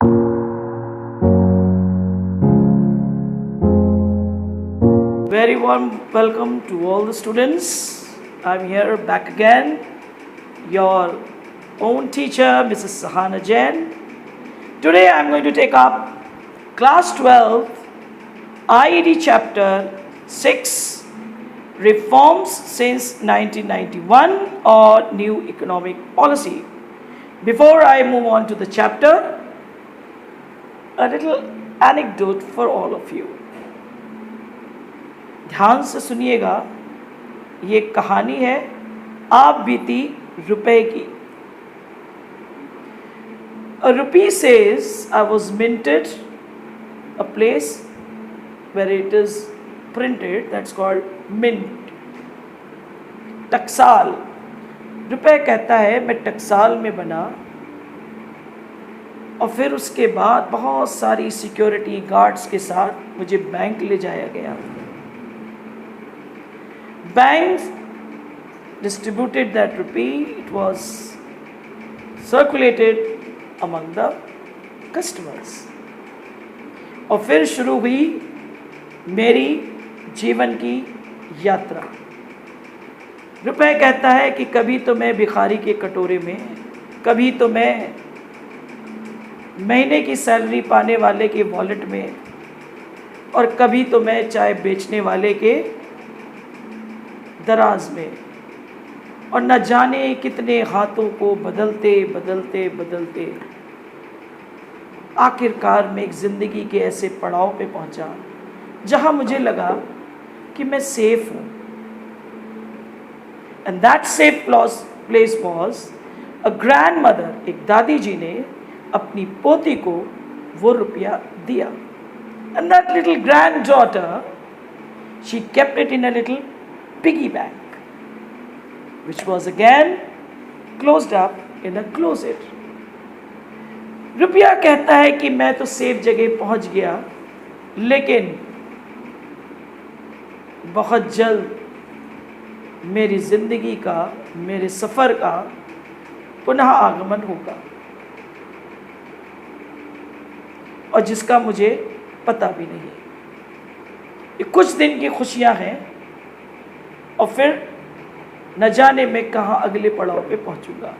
Very warm welcome to all the students. I'm here back again, your own teacher, Mrs. Sahana Jain. Today I'm going to take up class 12, IED chapter 6, Reforms since 1991 or New Economic Policy. Before I move on to the chapter, a little anecdote for all of you. ध्यान से सुनिएगा, ये कहानी है आप बीती रुपए की. A rupee says I was minted, a place where it is printed, that's called mint. टकसाल, रुपए कहता है मैं टकसाल में बना, और फिर उसके बाद बहुत सारी सिक्योरिटी गार्ड्स के साथ मुझे बैंक ले जाया गया. Banks distributed that rupee, it was circulated among the customers. और फिर शुरू हुई मेरी जीवन की यात्रा. रुपए कहता है कि कभी तो मैं भिखारी के कटोरे में, कभी तो मैं महीने की सैलरी पाने वाले के वॉलेट में, और कभी तो मैं चाय बेचने वाले के दराज में, और न जाने कितने हाथों को बदलते बदलते बदलते आखिरकार मैं एक ज़िंदगी के ऐसे पड़ाव पे पहुंचा जहां मुझे लगा कि मैं सेफ हूं. And that safe place was a grand mother. एक दादी जी ने अपनी पोती को वो रुपया दिया. And that little grand daughter, she kept it in a little piggy bank, which was again closed up in a closet. रुपया कहता है कि मैं तो सेफ जगह पहुंच गया, लेकिन बहुत जल्द मेरी जिंदगी का, मेरे सफर का पुनः आगमन होगा, और जिसका मुझे पता भी नहीं. ये कुछ दिन की खुशियां हैं, और फिर न जाने मैं कहाँ अगले पड़ाव पे पहुंचूंगा.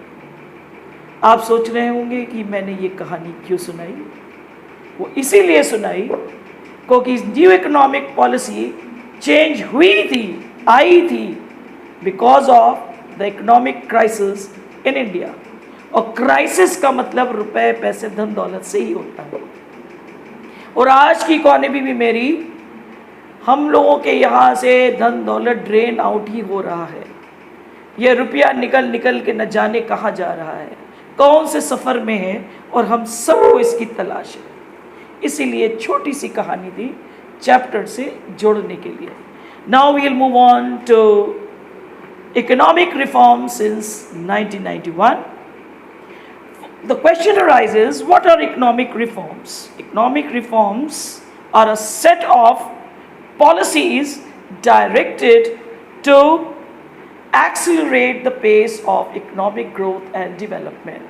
आप सोच रहे होंगे कि मैंने ये कहानी क्यों सुनाई. वो इसीलिए सुनाई क्योंकि न्यू इकोनॉमिक पॉलिसी चेंज हुई थी, आई थी, because of the economic crisis in India. और क्राइसिस का मतलब रुपए, पैसे, धन दौलत से ही होता है. और आज की इकोनॉमी भी मेरी, हम लोगों के यहाँ से धन दौलत ड्रेन आउट ही हो रहा है. ये रुपया निकल निकल के न जाने कहाँ जा रहा है, कौन से सफ़र में है, और हम सबको इसकी तलाश है. इसीलिए छोटी सी कहानी थी चैप्टर से जोड़ने के लिए. Now we will move on to economic reform since 1991. The question arises, what are economic reforms? Economic reforms are a set of policies directed to accelerate the pace of economic growth and development.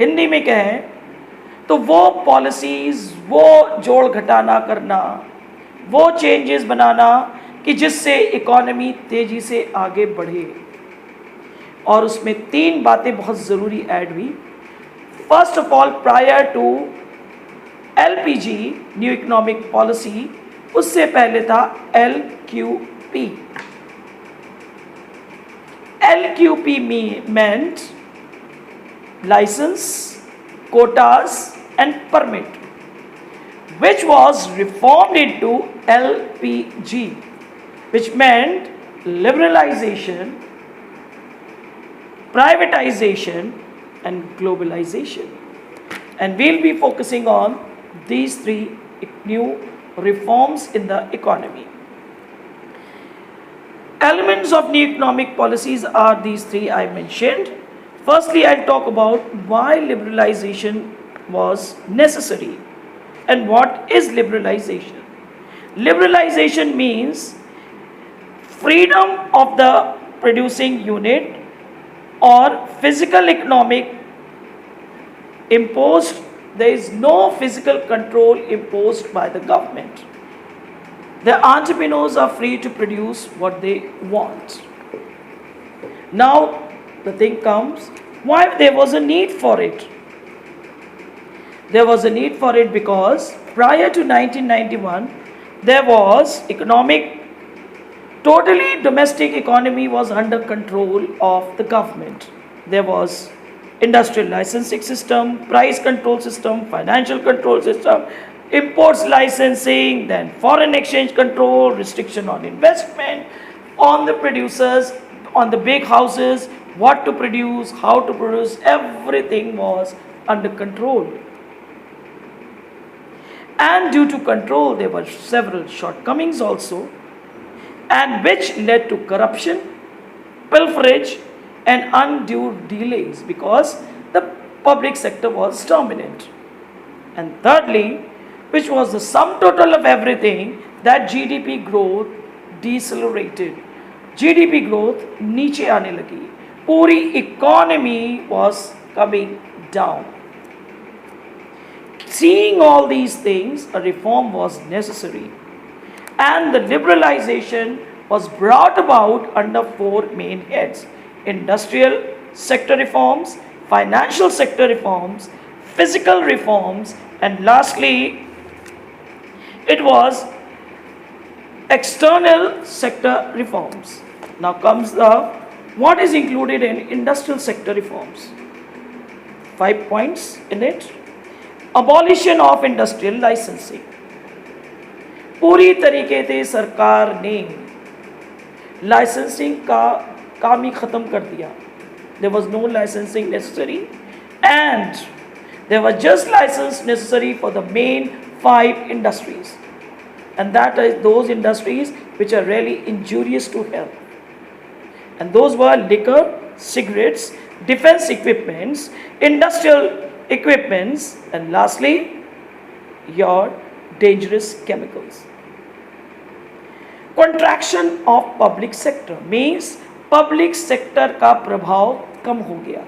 Hindi में कहें तो वो policies, वो जोड़ घटाना करना, वो changes बनाना कि जिससे इकोनॉमी तेज़ी से आगे बढ़े. और उसमें 3 बातें बहुत ज़रूरी ऐड हुई. First of all, prior to LPG new economic policy, उससे पहले था LQP. LQP meant license, quotas and permit, which was reformed into LPG, which meant liberalization, privatization and globalization. And we'll be focusing on these 3 new reforms in the economy. Elements of new economic policies are these 3 I mentioned. Firstly, I'll talk about why liberalization was necessary and what is liberalization. Liberalization means freedom of the producing unit or physical economic imposed there is no physical control imposed by the government. The entrepreneurs are free to produce what they want. Now the thing comes, why there was a need for it? There was a need for it because prior to 1991 there was totally domestic economy was under control of the government. There was industrial licensing system, price control system, financial control system, imports licensing, then foreign exchange control, restriction on investment, on the producers, on the big houses, what to produce, how to produce, everything was under control. And due to control, there were several shortcomings also, and which led to corruption, pilferage, and undue delays because the public sector was dominant. And thirdly, which was the sum total of everything, that GDP growth decelerated. GDP growth नीचे आने लगी. पूरी economy was coming down. Seeing all these things, a reform was necessary, and the liberalization was brought about under four main heads: industrial sector reforms, financial sector reforms, physical reforms, and lastly it was external sector reforms. Now comes the what is included in industrial sector reforms. 5 points in it. Abolition of industrial licensing. पूरी तरीके से सरकार ने licensing का काम ही खत्म कर दिया. There was no licensing necessary, and there was just license necessary for the main 5 industries, and that is those industries which are really injurious to health, and those were liquor, cigarettes, defense equipments, industrial equipments, and lastly your dangerous chemicals. Contraction of public sector means public sector का प्रभाव कम हो गया.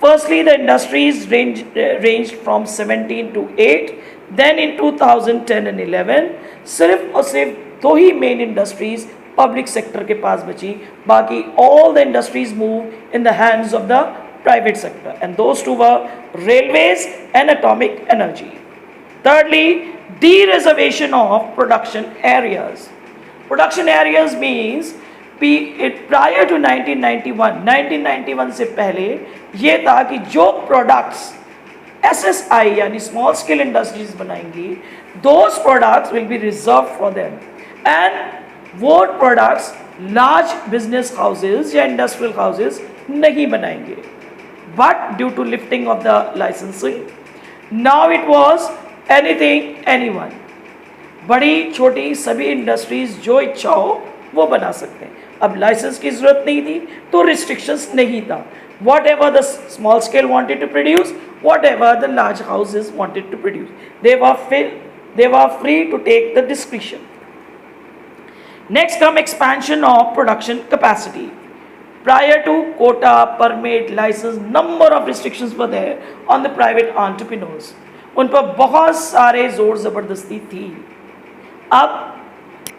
Firstly, the industries ranged from 17 to 8. Then in 2010 and 11, सिर्फ और सिर्फ 2 ही main industries public sector के पास बची. बाकी all the industries moved in the hands of the private sector, and those two were railways and atomic energy. Thirdly, de-reservation of production areas. Production areas means prior to 1991 से पहले ये था कि जो products SSI यानी small scale industries बनाएंगी, those products will be reserved for them, and वो products large business houses या industrial houses नहीं बनाएंगे. But due to lifting of the licensing, now it was anything, anyone. बड़ी छोटी सभी industries जो इच्छा हो वो बना सकते हैं. अब लाइसेंस की जरूरत नहीं थी तो रिस्ट्रिक्शंस नहीं था. Whatever the small scale wanted to produce, whatever the large houses wanted to produce, they were free to take the discretion. Next come expansion of production capacity. Prior to quota, permit, license, number of restrictions were there on the private entrepreneurs. उन पर बहुत सारे जोर ज़बरदस्ती थी. अब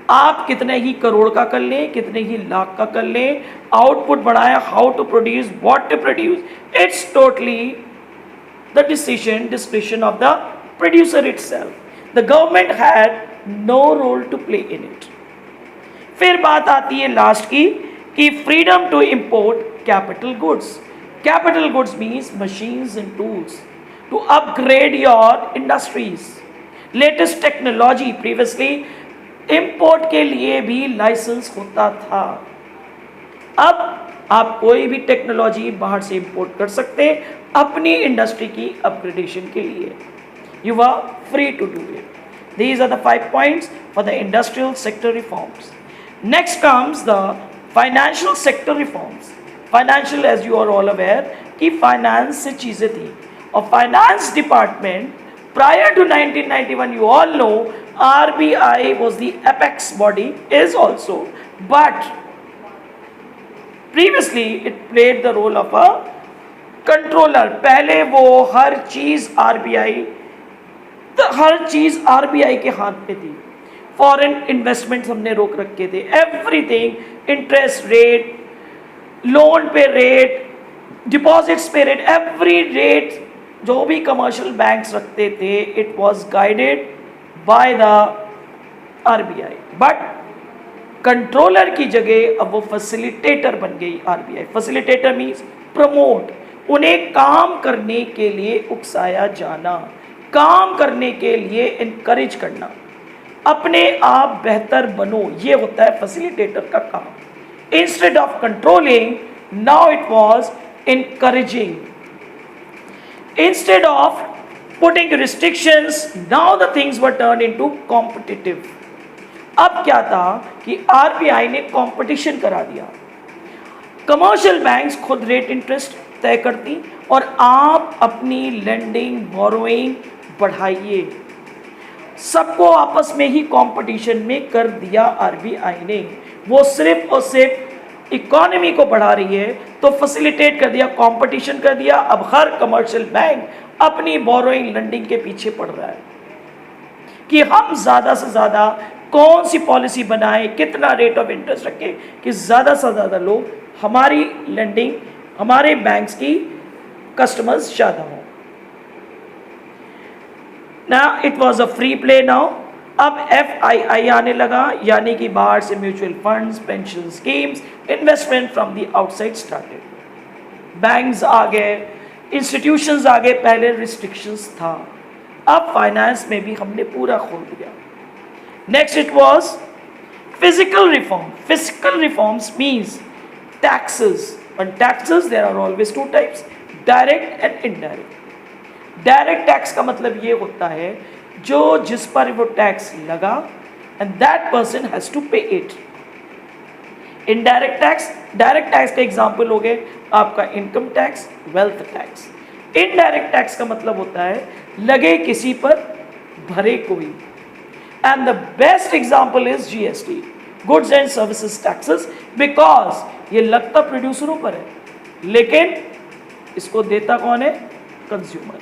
आप कितने ही करोड़ का कर लें, कितने ही लाख का कर लें, आउटपुट बढ़ाएं, how to produce, what to produce, it's totally the discretion of the producer itself. The government had no role to play in it. फिर बात आती है लास्ट की कि freedom to import capital goods. Capital goods means machines and tools to upgrade your industries. Latest technology. Previously import के लिए भी licence होता था. अब आप कोई भी टेक्नोलॉजी बाहर से इंपोर्ट कर सकते अपनी इंडस्ट्री की अपग्रेडेशन के लिए. You are free to do it. These are the 5 points for the industrial sector reforms. Next comes the financial sector reforms. Financial, as you are all aware, कि finance से चीज़ें थी और finance department prior to 1991, you all know RBI was the apex body, is also, but previously it played the role of a controller, पहले वो हर चीज RBI के हाथ में थी। फॉरेन इन्वेस्टमेंट्स हमने रोक रखे थे, एवरीथिंग, इंटरेस्ट रेट, लोन पे रेट, डिपॉजिट्स पे रेट, एवरी रेट जो भी कमर्शियल बैंक्स रखते थे, it was guided by the RBI. But controller की जगह अब वो फैसिलिटेटर बन गई आरबीआई। फैसिलिटेटर मीन्स प्रमोट, उन्हें काम करने के लिए उकसाया जाना, काम करने के लिए इनकरेज करना, अपने आप बेहतर बनो, ये होता है फैसिलिटेटर का काम। Instead of controlling, now it was encouraging. Instead of putting restrictions, now the things were turned into competitive. अब क्या था कि आरबीआई ने कंपटीशन करा दिया। कमर्शियल बैंक्स खुद रेट इंटरेस्ट तय करती और आप अपनी लेंडिंग बोरोइंग बढ़ाइए। सबको आपस में ही कंपटीशन में कर दिया आरबीआई ने। वो सिर्फ और सिर्फ इकोनॉमी को बढ़ा रही है तो फैसिलिटेट कर दिया, कंपटीशन कर दिया। अब हर कमर्शियल बैंक अपनी बोरोइंग लेंडिंग के पीछे पड़ रहा है कि हम ज़्यादा से ज़्यादा कौन सी पॉलिसी बनाएं, कितना रेट ऑफ इंटरेस्ट रखें कि ज़्यादा से ज़्यादा लोग हमारी लेंडिंग, हमारे बैंक्स की कस्टमर्स ज़्यादा हों। ना it was a free play. Now अब FII आने लगा, यानी कि बाहर से mutual funds, pension schemes, investment from the outside started. Banks आ गए, इंस्टीट्यूशंस आ गए, पहले रिस्ट्रिक्शंस था, अब फाइनेंस में भी हमने पूरा खोल दिया। Next it was physical reform. Physical reforms means taxes, and taxes there are always two types, direct and indirect। Direct tax का मतलब ये होता है जो जिस पर वो टैक्स लगा and that person has to pay it. Indirect tax, direct tax का एग्जांपल हो गए आपका income tax, wealth tax. Indirect tax का मतलब होता है लगे किसी पर, भरे कोई। And the best example is GST, goods and services taxes, because ये लगता प्रोड्यूसरों पर है लेकिन इसको देता कौन है? कंज्यूमर।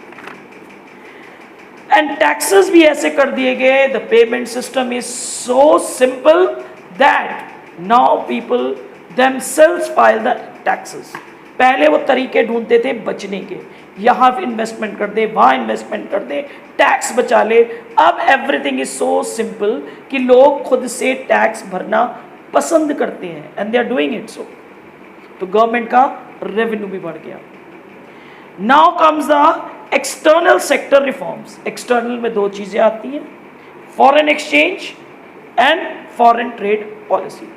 एंड टैक्सेस भी ऐसे कर दिए गए, the payment system is so simple that now people themselves file the taxes. पहले वो तरीके ढूंढते थे बचने के, यहाँ इन्वेस्टमेंट कर दे, वहाँ इन्वेस्टमेंट कर दे, टैक्स बचा ले। अब एवरीथिंग इज सो सिंपल कि लोग खुद से टैक्स भरना पसंद करते हैं and they are doing it so. तो गवर्नमेंट का रेवेन्यू भी बढ़ गया। Now comes the external sector reforms. External में दो चीजें आती हैं, foreign exchange and foreign trade policy.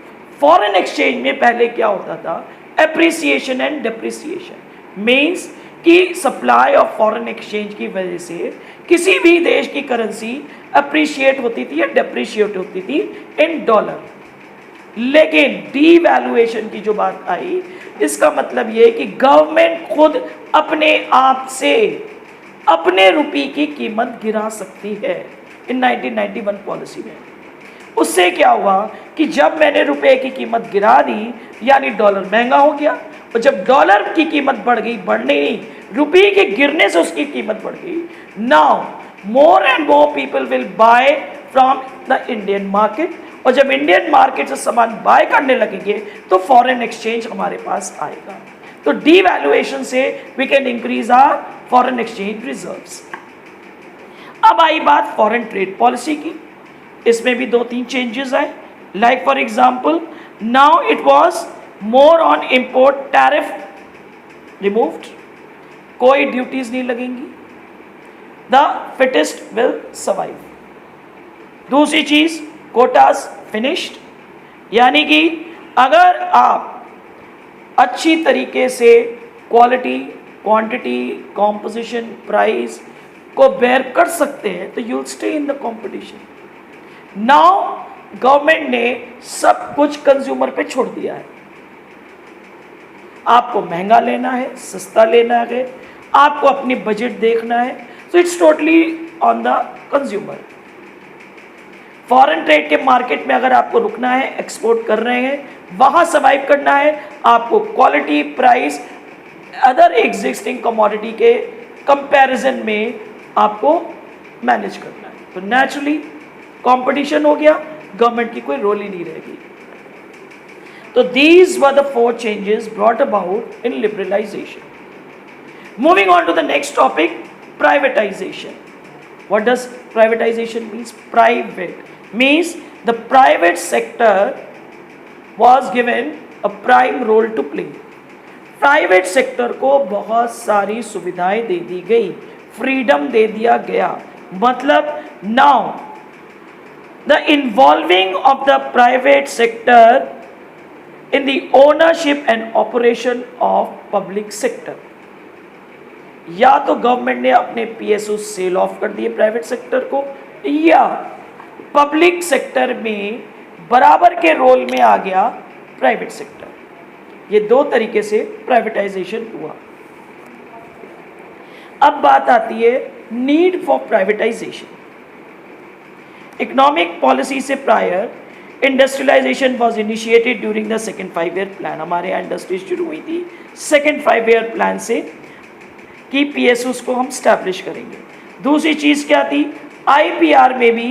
Foreign exchange में पहले क्या होता था? Appreciation and depreciation. मीन्स कि सप्लाई ऑफ फॉरेन एक्सचेंज की वजह से किसी भी देश की करेंसी अप्रिशिएट होती थी या डेप्रिशिएट होती थी इन डॉलर। लेकिन डीवैल्यूएशन की जो बात आई, इसका मतलब ये है कि गवर्नमेंट खुद अपने आप से अपने रुपये की कीमत गिरा सकती है। इन 1991 पॉलिसी में उससे क्या हुआ कि जब मैंने रुपए की कीमत गिरा दी यानी डॉलर महंगा हो गया, और जब डॉलर की कीमत बढ़ गई, बढ़ने नहीं, रुपये के गिरने से उसकी कीमत बढ़ गई। Now more and more people will buy from the Indian market, और जब इंडियन मार्केट से सामान बाय करने लगेंगे तो फॉरेन एक्सचेंज हमारे पास आएगा। तो डीवैल्यूएशन से we can increase our foreign exchange reserves. अब आई बात फॉरेन ट्रेड पॉलिसी की, इसमें भी 2-3 चेंजेस आए। Like for example, now it was more on import tariff removed, कोई ड्यूटीज नहीं लगेंगी, द फिटेस्ट विल सर्वाइव। दूसरी चीज, कोटास फिनिश्ड, यानी कि अगर आप अच्छी तरीके से क्वालिटी, क्वांटिटी, कॉम्पोजिशन, प्राइस को बेयर कर सकते हैं तो you will stay in the competition. Now government ने सब कुछ कंज्यूमर पे छोड़ दिया है। आपको महंगा लेना है, सस्ता लेना है, आपको अपनी बजट देखना है, so it's totally on the consumer. Foreign trade के मार्केट में अगर आपको रुकना है, एक्सपोर्ट कर रहे हैं, वहां सर्वाइव करना है, आपको quality, price other existing commodity के कंपैरिजन में आपको मैनेज करना है। तो नेचुरली कंपटीशन हो गया, गवर्नमेंट की कोई रोल ही नहीं रहेगी। तो these were the 4 changes brought about in liberalisation. Moving on to the next topic, privatisation. What does privatization means? Private means the private sector was given a prime role to play. Private sector को बहुत सारी सुविधाएं दे दी गई, freedom दे दिया गया। मतलब now the involving of the private sector in the ownership and operation of public sector. या तो गवर्नमेंट ने अपने पीएसयू सेल ऑफ कर दिए प्राइवेट सेक्टर को, या पब्लिक सेक्टर में बराबर के रोल में आ गया प्राइवेट सेक्टर। ये 2 तरीके से प्राइवेटाइजेशन हुआ। अब बात आती है need for privatisation. Economic policy से prior industrialisation was initiated during the second 5 year plan. हमारे यहाँ इंडस्ट्री शुरू हुई थी सेकेंड 5 ईयर प्लान से कि पीएसयूज को हम स्टैब्लिश करेंगे। दूसरी चीज़ क्या थी, आईपीआर में भी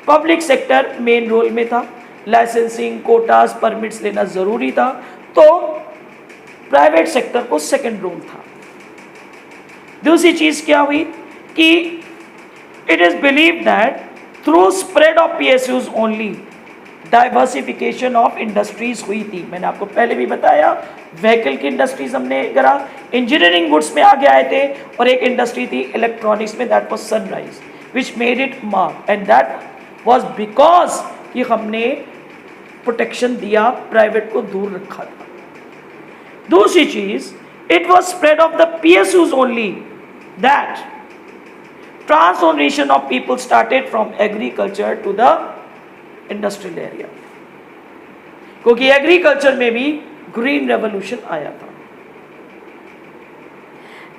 पब्लिक सेक्टर मेन रोल में था, लाइसेंसिंग, कोटास, परमिट्स लेना ज़रूरी था, तो प्राइवेट सेक्टर को सेकंड रोल था। दूसरी चीज़ क्या हुई कि it is believe that through spread of PSUs only diversification of industries हुई थी। मैंने आपको पहले भी बताया, व्हीकल की इंडस्ट्रीज हमने करा, इंजीनियरिंग गुड्स में आगे आए थे, और एक इंडस्ट्री थी इलेक्ट्रॉनिक्स में, that was sunrise which made it mark, and that was because कि हमने प्रोटेक्शन दिया, प्राइवेट को दूर रखा था। दूसरी चीज, it was spread of the PSUs only that transformation of people started from agriculture to the industrial area, क्योंकि एग्रीकल्चर में भी ग्रीन रेवोल्यूशन आया था।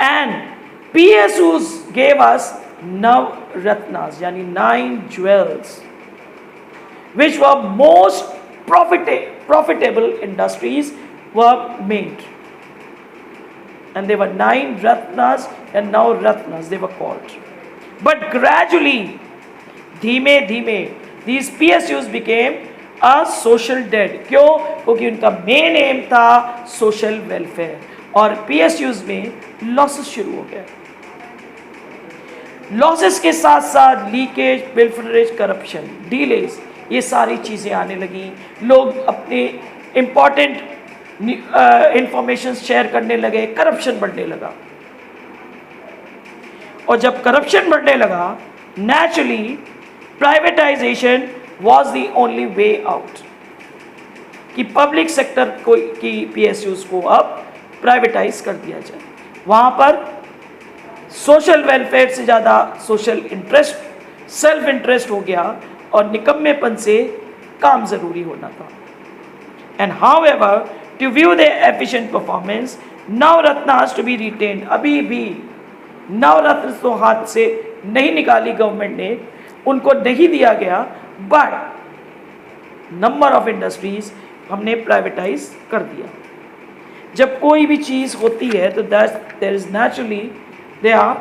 And PSUs gave us Navratnas, यानी 9 jewels which were most profitable industries were made, and they were 9 ratnas and now ratnas they were called. But gradually, धीमे धीमे these PSUs became a social debt. क्यों? क्योंकि उनका main M था social welfare, और PSUs में losses शुरू हो गए। लॉसेस के साथ साथ लीकेज, पिल्फरेज, करप्शन, डीलेज, ये सारी चीज़ें आने लगी। लोग अपने इम्पॉर्टेंट इंफॉर्मेशन शेयर करने लगे, करप्शन बढ़ने लगा। और जब करप्शन बढ़ने लगा, naturally privatisation was the only way out, कि पब्लिक सेक्टर को की पीएसयूज को अब प्राइवेटाइज कर दिया जाए। वहाँ पर सोशल वेलफेयर से ज़्यादा सोशल इंटरेस्ट, सेल्फ इंटरेस्ट हो गया, और निकम्मेपन से काम ज़रूरी होना था। And however to view the efficient performance, Navratna has to be retained. अभी भी नवरत्न तो हाथ से नहीं निकाली गवर्नमेंट ने, उनको नहीं दिया गया, बट नंबर ऑफ इंडस्ट्रीज हमने प्राइवेटाइज कर दिया। जब कोई भी चीज़ होती है तो there is naturally they are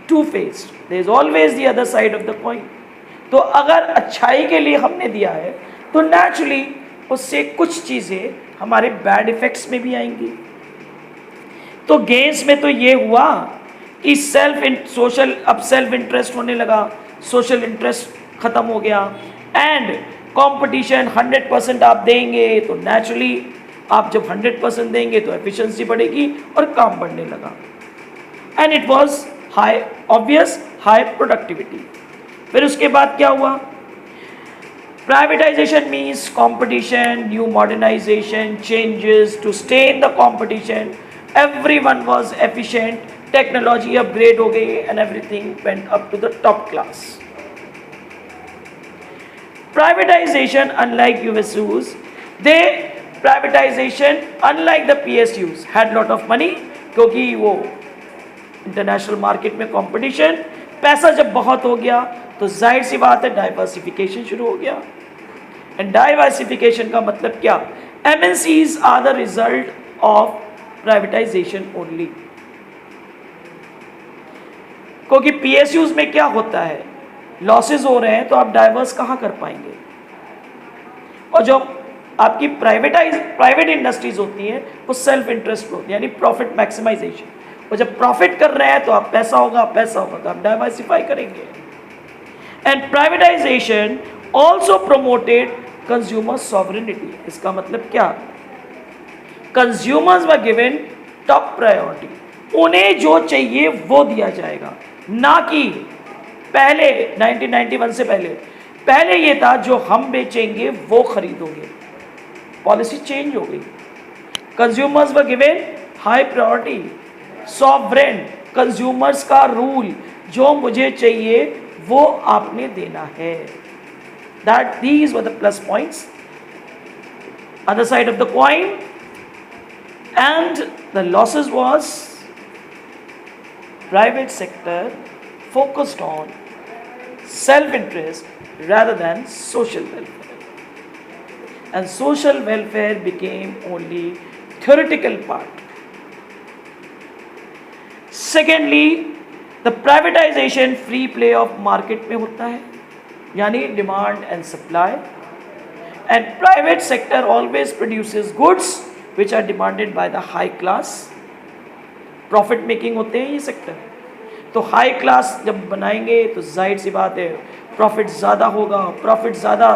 two faced, there is always the other side of the coin. तो अगर अच्छाई के लिए हमने दिया है तो नेचुरली उससे कुछ चीज़ें हमारे बैड इफेक्ट्स में भी आएंगी। तो गेम्स में तो ये हुआ कि सोशल अब सेल्फ इंटरेस्ट होने लगा, सोशल इंटरेस्ट खत्म हो गया, एंड कंपटीशन 100% आप देंगे तो नेचुरली आप जब 100% देंगे तो एफिशिएंसी बढ़ेगी और काम बढ़ने लगा। And it was high obvious high productivity. फिर उसके बाद क्या हुआ? Privatisation means competition, new modernisation, changes to stay in the competition, everyone was efficient, technology upgrade हो गई, and everything went up to the top class. Privatisation unlike PSUs, they privatisation unlike the PSUs had lot of money, क्योंकि वो international market में competition, पैसा जब बहुत हो गया तो जाहिर सी बात है डाइवर्सिफिकेशन शुरू हो गया। एंड डाइवर्सिफिकेशन का मतलब क्या? MNCs are the result of privatisation only. क्योंकि पीएसयूज में क्या होता है, लॉसेस हो रहे हैं तो आप डाइवर्स कहाँ कर पाएंगे। और जो आपकी प्राइवेट इंडस्ट्रीज होती हैं वो सेल्फ इंटरेस्ट होती है, यानी प्रॉफिट मैक्सिमाइजेशन। और जब प्रॉफिट कर रहे हैं तो आप पैसा होगा तो आप डाइवर्सिफाई करेंगे। And privatisation also promoted consumer sovereignty. इसका मतलब क्या, consumers were given top priority, उन्हें जो चाहिए वो दिया जाएगा, ना कि पहले 1991 से पहले ये था जो हम बेचेंगे वो खरीदोगे। पॉलिसी चेंज हो गई। Consumers were given high priority, sovereign, consumers का रूल, जो मुझे चाहिए वो आपने देना है। That these were the plus points. Other side of the coin, and the losses was private sector focused on self-interest rather than social welfare, and social welfare became only theoretical part. Secondly, the privatization free play of market में होता है, यानी demand and supply, and private sector always produces goods which are demanded by the high class. Profit making होते हैं ये sector, तो high class जब बनाएंगे तो जाहिर सी बात है प्रॉफिट ज़्यादा होगा, प्रॉफिट ज़्यादा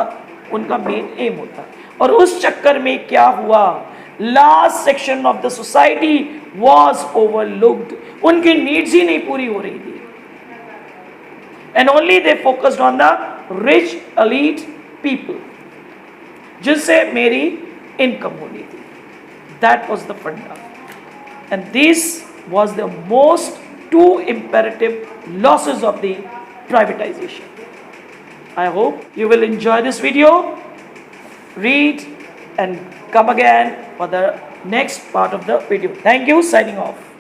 उनका मेन एम होता है। और उस चक्कर में क्या हुआ, last section of the society was overlooked, उनकी नीड्स ही नहीं पूरी हो रही थी, and only they focused on the rich elite people, जिससे मेरी इनकम होनी थी। That was the funda, and this was the most two imperative losses of the privatization. I hope you will enjoy this video, read and come again for the next part of the video. Thank you, signing off.